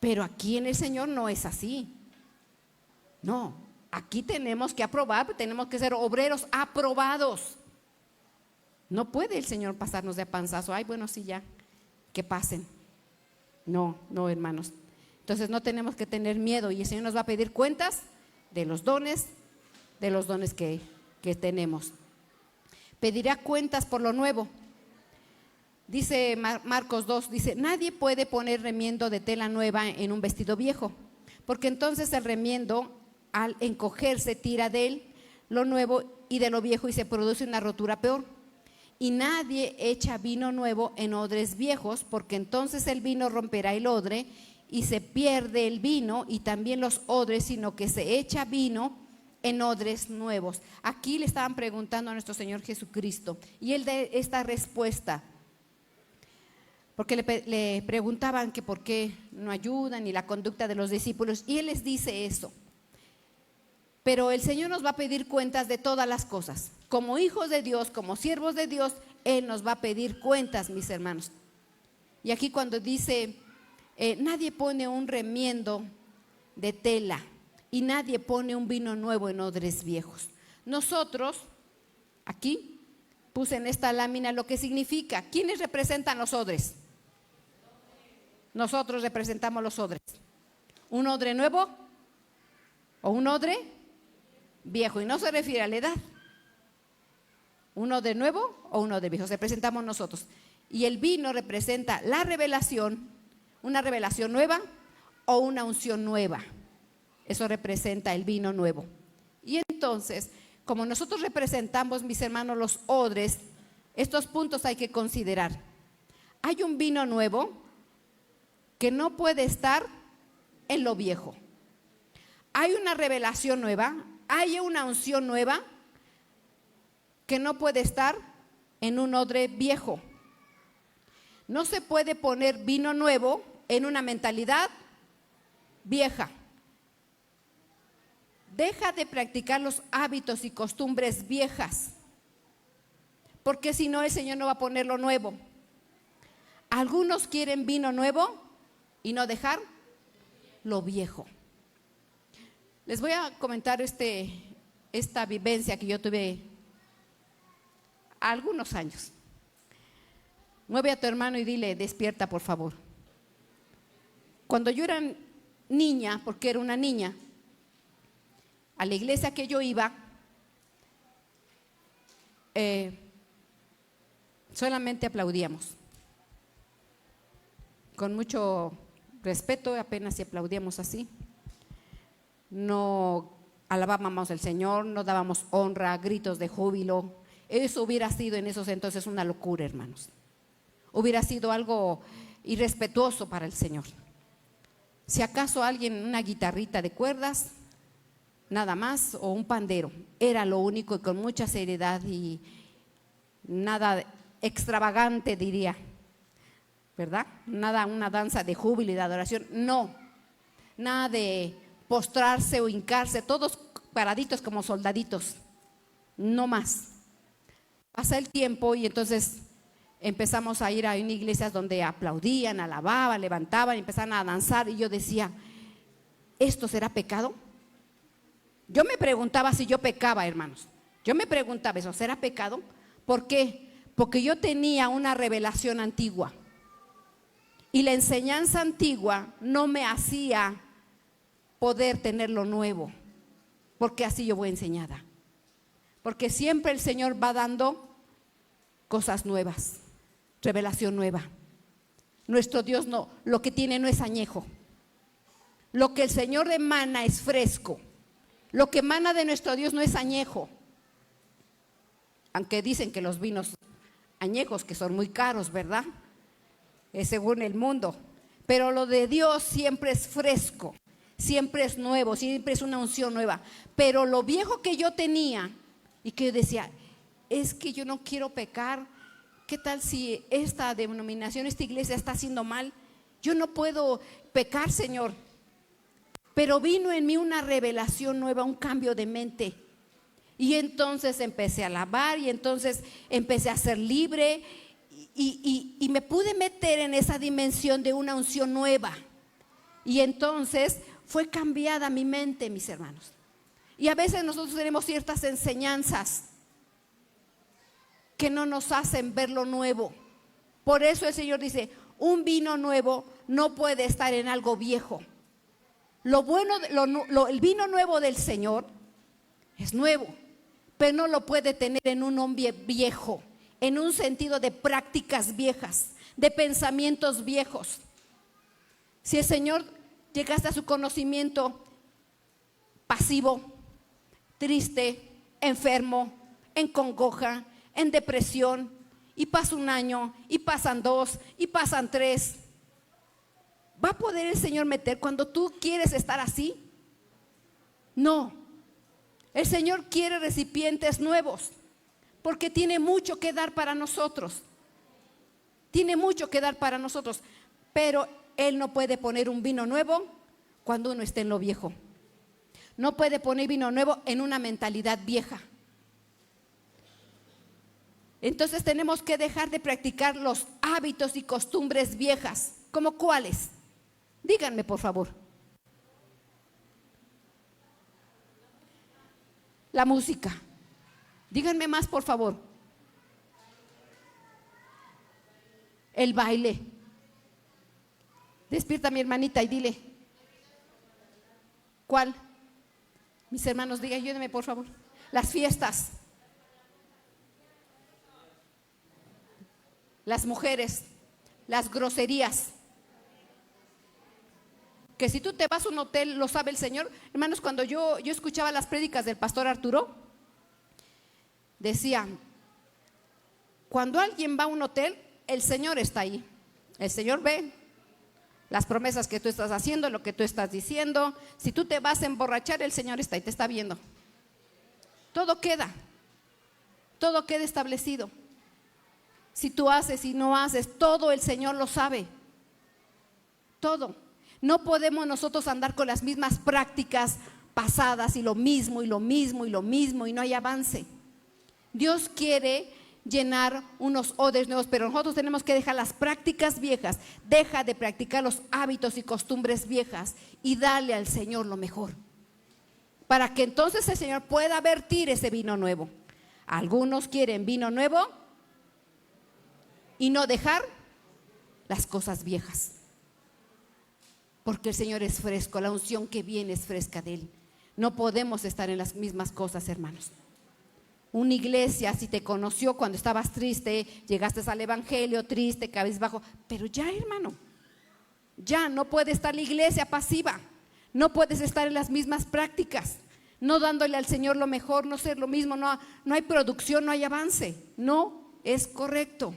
Pero aquí en el Señor no es así. No, aquí tenemos que aprobar, tenemos que ser obreros aprobados. No puede el Señor pasarnos de panzazo. Ay, bueno, sí, ya, que pasen. No, hermanos. Entonces no tenemos que tener miedo y el Señor nos va a pedir cuentas de los dones que tenemos. Pedirá cuentas por lo nuevo. Dice Marcos 2, dice, nadie puede poner remiendo de tela nueva en un vestido viejo, porque entonces el remiendo al encogerse tira de él lo nuevo y de lo viejo y se produce una rotura peor. Y nadie echa vino nuevo en odres viejos, porque entonces el vino romperá el odre y se pierde el vino y también los odres, sino que se echa vino en odres nuevos. Aquí le estaban preguntando a nuestro Señor Jesucristo y él da esta respuesta. Porque le preguntaban que por qué no ayudan y la conducta de los discípulos y él les dice eso. Pero el Señor nos va a pedir cuentas de todas las cosas. Como hijos de Dios, como siervos de Dios, Él nos va a pedir cuentas, mis hermanos. Y aquí cuando dice, nadie pone un remiendo de tela y nadie pone un vino nuevo en odres viejos. Nosotros, aquí puse en esta lámina lo que significa. ¿Quiénes representan los odres? Nosotros representamos los odres. ¿Un odre nuevo o un odre viejo? Y no se refiere a la edad. Un odre nuevo o un odre viejo, representamos nosotros. Y el vino representa la revelación, una revelación nueva o una unción nueva. Eso representa el vino nuevo. Y entonces, como nosotros representamos, mis hermanos, los odres, estos puntos hay que considerar. Hay un vino nuevo que no puede estar en lo viejo. Hay una revelación nueva, hay una unción nueva que no puede estar en un odre viejo. No se puede poner vino nuevo en una mentalidad vieja. Deja de practicar los hábitos y costumbres viejas, porque si no el Señor no va a poner lo nuevo. Algunos quieren vino nuevo y no dejar lo viejo. Les voy a comentar esta vivencia que yo tuve algunos años. Mueve a tu hermano y dile, despierta por favor. Cuando yo era niña, porque era una niña, a la iglesia que yo iba, solamente aplaudíamos. con mucho respeto, apenas si aplaudíamos así. No alabábamos al Señor, no dábamos honra, gritos de júbilo. Eso hubiera sido en esos entonces una locura, hermanos. Hubiera sido algo irrespetuoso para el Señor. Si acaso alguien, una guitarrita de cuerdas, nada más, o un pandero, era lo único, y con mucha seriedad y nada extravagante, diría, ¿verdad? Nada, una danza de júbilo y de adoración, no, nada de postrarse o hincarse, todos paraditos como soldaditos, no más. Pasa el tiempo y entonces empezamos a ir a iglesias donde aplaudían, alababan, levantaban, empezaban a danzar, y yo decía, ¿esto será pecado? Yo me preguntaba si yo pecaba, hermanos. Yo me preguntaba eso, ¿será pecado? ¿Por qué? Porque yo tenía una revelación antigua, y la enseñanza antigua no me hacía poder tener lo nuevo, porque así yo voy enseñada. Porque siempre el Señor va dando cosas nuevas, revelación nueva. Nuestro Dios no, lo que tiene no es añejo. Lo que el Señor emana es fresco. Lo que emana de nuestro Dios no es añejo. Aunque dicen que los vinos añejos, que son muy caros, ¿verdad? Es según el mundo. Pero lo de Dios siempre es fresco, siempre es nuevo, siempre es una unción nueva. Pero lo viejo que yo tenía, y que yo decía, es que yo no quiero pecar. ¿Qué tal si esta denominación, esta iglesia está haciendo mal? Yo no puedo pecar, Señor. Pero vino en mí una revelación nueva, un cambio de mente. Y entonces empecé a alabar, y entonces empecé a ser libre, y me pude meter en esa dimensión de una unción nueva. Y entonces fue cambiada mi mente, mis hermanos. Y a veces nosotros tenemos ciertas enseñanzas que no nos hacen ver lo nuevo. Por eso el Señor dice, un vino nuevo no puede estar en algo viejo. Lo bueno, el vino nuevo del Señor es nuevo, pero no lo puede tener en un hombre viejo, en un sentido de prácticas viejas, de pensamientos viejos. Si el Señor llegaste a su conocimiento pasivo, triste, enfermo, en congoja, en depresión, y pasa un año, y pasan 2, y pasan 3, ¿va a poder el Señor meter cuando tú quieres estar así? No. El Señor quiere recipientes nuevos, porque tiene mucho que dar para nosotros. Tiene mucho que dar para nosotros, pero Él no puede poner un vino nuevo cuando uno esté en lo viejo. No puede poner vino nuevo en una mentalidad vieja. Entonces tenemos que dejar de practicar los hábitos y costumbres viejas. ¿Cómo cuáles? Díganme, por favor. La música. Díganme más, por favor. El baile. Despierta a mi hermanita y dile. ¿Cuál? Mis hermanos, digan, ayúdenme, por favor. Las fiestas. Las mujeres. Las groserías. Que si tú te vas a un hotel, lo sabe el Señor. Hermanos, cuando yo escuchaba las prédicas del pastor Arturo, decía, cuando alguien va a un hotel, el Señor está ahí. El Señor ve las promesas que tú estás haciendo, lo que tú estás diciendo. Si tú te vas a emborrachar, el Señor está ahí, te está viendo. Todo queda establecido. Si tú haces y no haces, todo el Señor lo sabe. Todo. No podemos nosotros andar con las mismas prácticas pasadas, y lo mismo, y lo mismo, y lo mismo, y no hay avance. Dios quiere llenar unos odres nuevos, pero nosotros tenemos que dejar las prácticas viejas. Deja de practicar los hábitos y costumbres viejas y dale al Señor lo mejor, para que entonces el Señor pueda vertir ese vino nuevo. Algunos quieren vino nuevo y no dejar las cosas viejas, porque el Señor es fresco, la unción que viene es fresca de Él. No podemos estar en las mismas cosas, hermanos. Una iglesia, si te conoció cuando estabas triste, llegaste al evangelio triste, cabizbajo, pero ya, hermano, Ya no puede estar la iglesia pasiva. No puedes estar en las mismas prácticas, no dándole al Señor lo mejor, no ser lo mismo, no hay producción, no hay avance. No es correcto.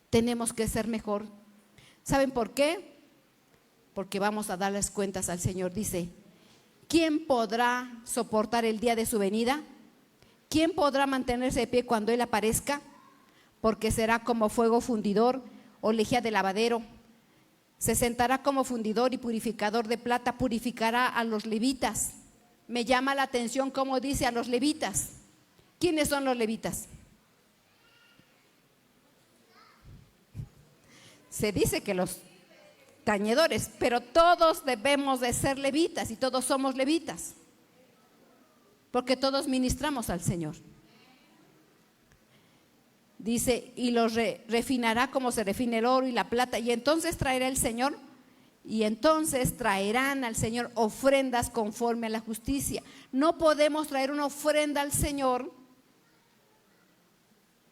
Tenemos que ser mejor. ¿Saben por qué? Porque vamos a dar las cuentas al Señor. Dice, ¿quién podrá soportar el día de su venida? ¿Quién podrá mantenerse de pie cuando Él aparezca? Porque será como fuego fundidor o lejía de lavadero. Se sentará como fundidor y purificador de plata, purificará a los levitas. Me llama la atención cómo dice a los levitas. ¿Quiénes son los levitas? Se dice que los tañedores, pero todos debemos de ser levitas y todos somos levitas, porque todos ministramos al Señor. Dice, y los refinará como se refina el oro y la plata, y entonces traerá el Señor, y entonces traerán al Señor ofrendas conforme a la justicia. No podemos traer una ofrenda al Señor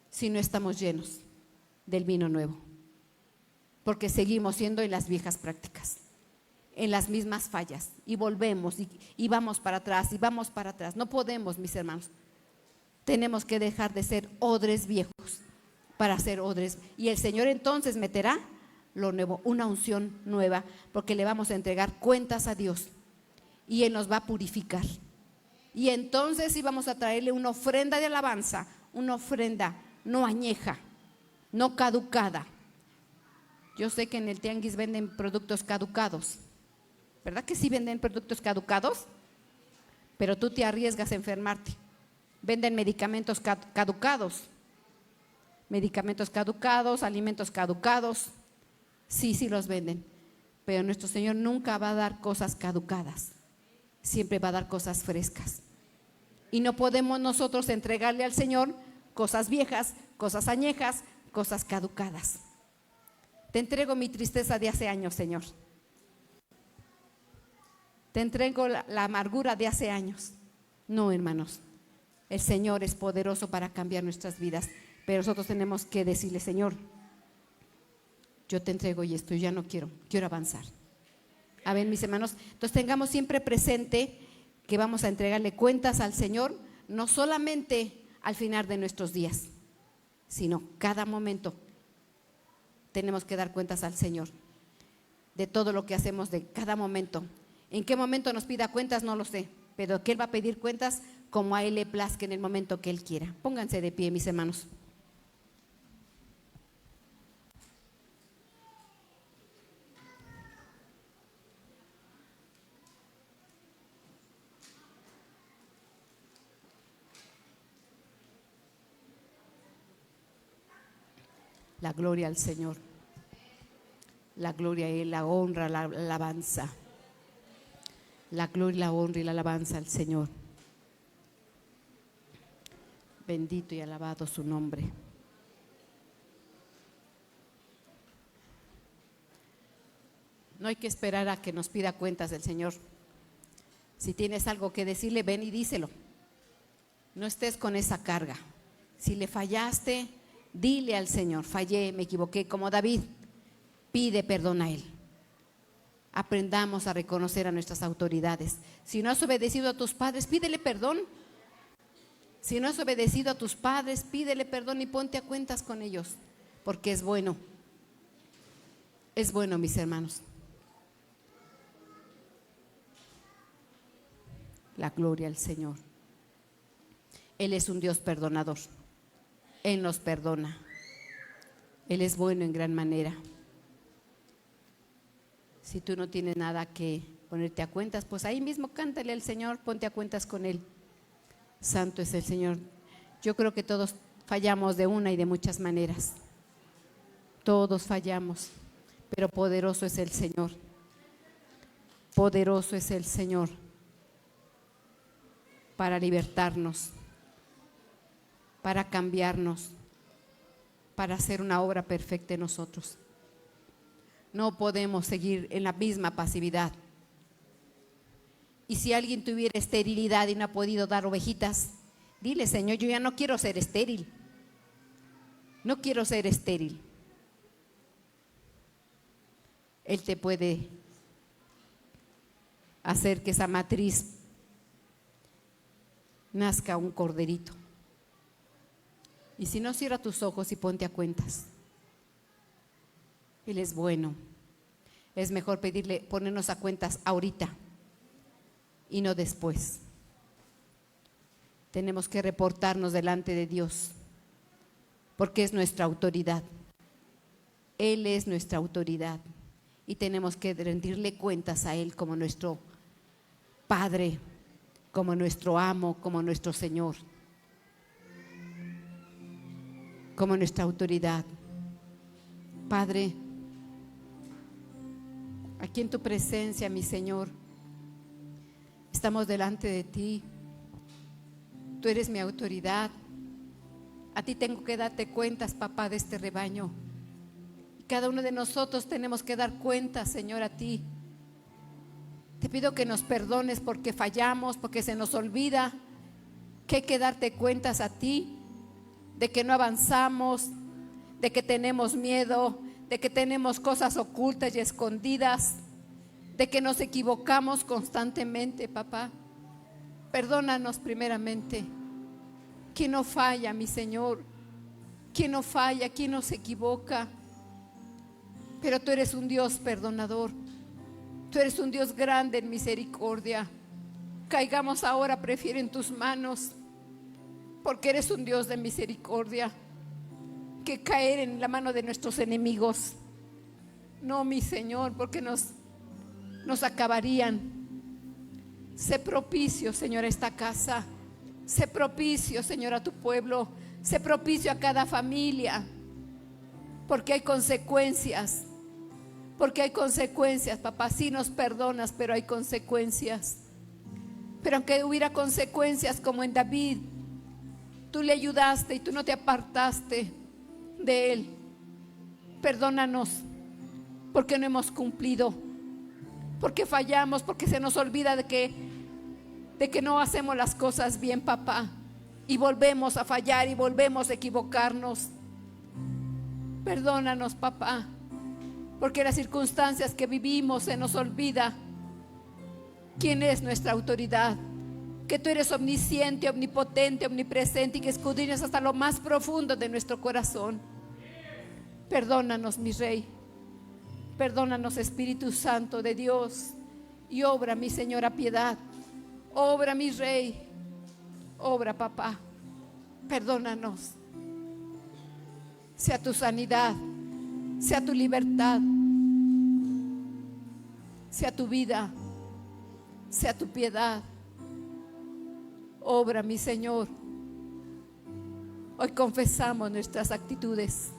si no estamos llenos del vino nuevo, porque seguimos siendo en las viejas prácticas, en las mismas fallas, y volvemos y vamos para atrás y vamos para atrás. No podemos, mis hermanos. Tenemos que dejar de ser odres viejos para ser odres, y el Señor entonces meterá lo nuevo, una unción nueva, porque le vamos a entregar cuentas a Dios y Él nos va a purificar. Y entonces sí vamos a traerle una ofrenda de alabanza, una ofrenda no añeja, no caducada. Yo sé que en el tianguis venden productos caducados, ¿verdad que sí venden productos caducados? Pero tú te arriesgas a enfermarte. Venden medicamentos caducados, alimentos caducados. Sí los venden, pero nuestro Señor nunca va a dar cosas caducadas, siempre va a dar cosas frescas. Y no podemos nosotros entregarle al Señor cosas viejas, cosas añejas, cosas caducadas. Te entrego mi tristeza de hace años, Señor. Te entrego la amargura de hace años. No, hermanos. El Señor es poderoso para cambiar nuestras vidas, pero nosotros tenemos que decirle, Señor, yo te entrego y esto, ya no quiero avanzar. A ver, mis hermanos, entonces tengamos siempre presente que vamos a entregarle cuentas al Señor, no solamente al final de nuestros días, sino cada momento tenemos que dar cuentas al Señor de todo lo que hacemos, de cada momento. ¿En qué momento nos pida cuentas? No lo sé, pero que Él va a pedir cuentas como a Él le plazca en el momento que Él quiera. Pónganse de pie, mis hermanos. La gloria al Señor, la gloria a Él, la honra, la alabanza, la gloria, la honra y la alabanza al Señor. Bendito y alabado su nombre. No hay que esperar a que nos pida cuentas del Señor. Si tienes algo que decirle, ven y díselo. No estés con esa carga. Si le fallaste, dile al Señor, fallé, me equivoqué, como David, pide perdón a Él. Aprendamos a reconocer a nuestras autoridades. Si no has obedecido a tus padres, pídele perdón. Si no has obedecido a tus padres, pídele perdón y ponte a cuentas con ellos, porque es bueno. Es bueno, mis hermanos. La gloria al Señor. Él es un Dios perdonador. Él nos perdona. Él es bueno en gran manera. Si tú no tienes nada que ponerte a cuentas, pues ahí mismo cántale al Señor, ponte a cuentas con Él. Santo es el Señor. Yo creo que todos fallamos de una y de muchas maneras. Todos fallamos, pero poderoso es el Señor. Poderoso es el Señor para libertarnos, para cambiarnos, para hacer una obra perfecta en nosotros. No podemos seguir en la misma pasividad. Y si alguien tuviera esterilidad y no ha podido dar ovejitas, dile, Señor, yo ya no quiero ser estéril. No quiero ser estéril. Él te puede hacer que esa matriz nazca un corderito. Y si no, cierra tus ojos y ponte a cuentas. Él es bueno. Es mejor ponernos a cuentas ahorita y no después. Tenemos que reportarnos delante de Dios, porque es nuestra autoridad. Él es nuestra autoridad y tenemos que rendirle cuentas a Él como nuestro Padre, como nuestro amo, como nuestro Señor, como nuestra autoridad. Padre, aquí en tu presencia, mi Señor, estamos delante de ti. Tú eres mi autoridad. A ti tengo que darte cuentas, papá, de este rebaño. Cada uno de nosotros tenemos que dar cuentas, Señor, a ti. Te pido que nos perdones porque fallamos, porque se nos olvida que hay que darte cuentas a ti, de que no avanzamos, de que tenemos miedo, de que tenemos cosas ocultas y escondidas, de que nos equivocamos constantemente, papá. Perdónanos primeramente. ¿Quién no falla, mi Señor? ¿Quién no falla? ¿Quién no se equivoca? Pero tú eres un Dios perdonador. Tú eres un Dios grande en misericordia. Caigamos ahora, prefiero en tus manos, porque eres un Dios de misericordia, que caer en la mano de nuestros enemigos. No, mi Señor, porque nos acabarían. Sé propicio, Señor, a esta casa. Sé propicio, Señor, a tu pueblo. Sé propicio a cada familia, porque hay consecuencias. Porque hay consecuencias, papá. Sí nos perdonas, pero hay consecuencias. Pero aunque hubiera consecuencias como en David, tú le ayudaste y tú no te apartaste de él. Perdónanos porque no hemos cumplido, porque fallamos, porque se nos olvida de que no hacemos las cosas bien, papá, y volvemos a fallar y volvemos a equivocarnos. Perdónanos, papá, porque las circunstancias que vivimos se nos olvida quién es nuestra autoridad, que tú eres omnisciente, omnipotente, omnipresente y que escudriñas hasta lo más profundo de nuestro corazón. Perdónanos, mi Rey. Perdónanos, Espíritu Santo de Dios, y obra, mi Señora, piedad. Obra, mi Rey. Obra, papá. Perdónanos. Sea tu sanidad, sea tu libertad, sea tu vida, sea tu piedad. Obra, mi Señor. Hoy confesamos nuestras actitudes.